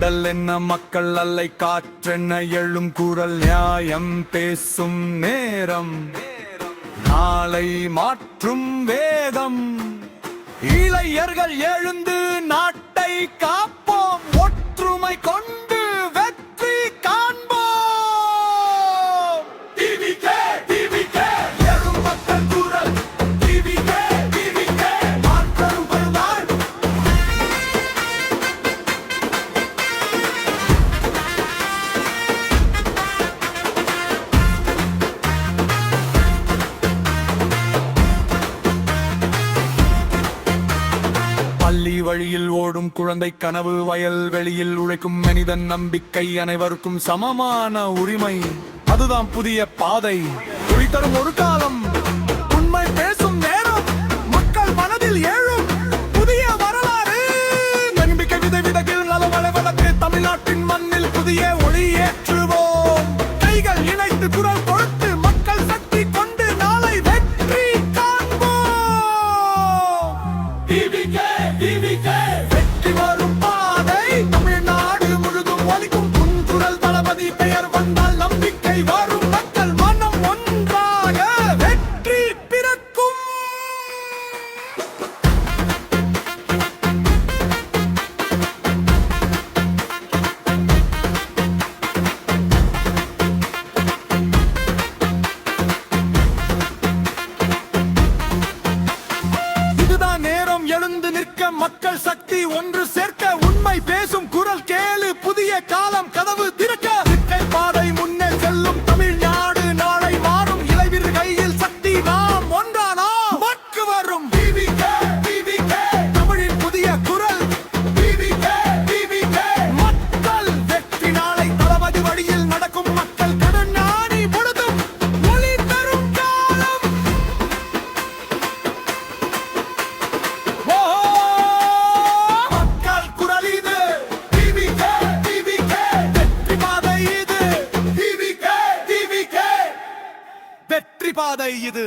கடல் என்ன மக்கள் அல்லை காற்றென்ன எழும் குரல் நியாயம் பேசும் நேரம் நாளை மாற்றும் வேதம் இளைஞர்கள் எழுந்து நாட்டை காப்போம் ஒற்றுமை கொண்டு வெற்றி காண்போம் எழும் மக்கள் குரல் மாற்றம் வருவார் பள்ளி வழியில் ஓடும் குழந்தை கனவு வயல் வெளியில் உழைக்கும் மனிதன் நம்பிக்கை அனைவருக்கும் சமமான உரிமை அதுதான் புதிய பாதை ஒளி தரும் ஒரு காலம் உண்மை பேசும் நேரம் மக்கள் மனதில் எழும் புதிய வரலாறு நம்பிக்கை விதை விதையில் நலவளை வளர்த்து தமிழ்நாட்டின் மண்ணில் புதிய ஒளி ஏற்றுவோம் கைகள் இணைத்து குரல் கொடுத்து மக்கள் சக்தி கொண்டு நாளை வெற்றி வெற்றி வரும் பாதை தமிழ்நாடு முழுதும் ஒலிக்கும் குரல் தளபதி பெயர் வந்தால் நம்பிக்கை வரும் மக்கள் மனம் ஒன்றாக வெற்றி பிறக்கும் இதுதான் நேரம் எழுந்து நிற்க மக்கள் சக்தி ஒன்று சேர்க்க உண்மை பேசும் குரல் கேளு புதிய காலம் கதவு திறக்க பாதை முன்னே செல்லும் தமிழ்நாடு நாளை மாறும் இளைஞர் கையில் சக்தி நாம் ஒன்றானா மக்கு வரும் தமிழின் புதிய குரல் மக்கள் வெற்றி நாளை தளபதி வழியில் நடக்கும் மக்கள் கருணாணி முழுதும் ஒளி தரும் காலம் மக்கள் குரல் இது வெற்றி பாதை இது வெற்றி பாதை இது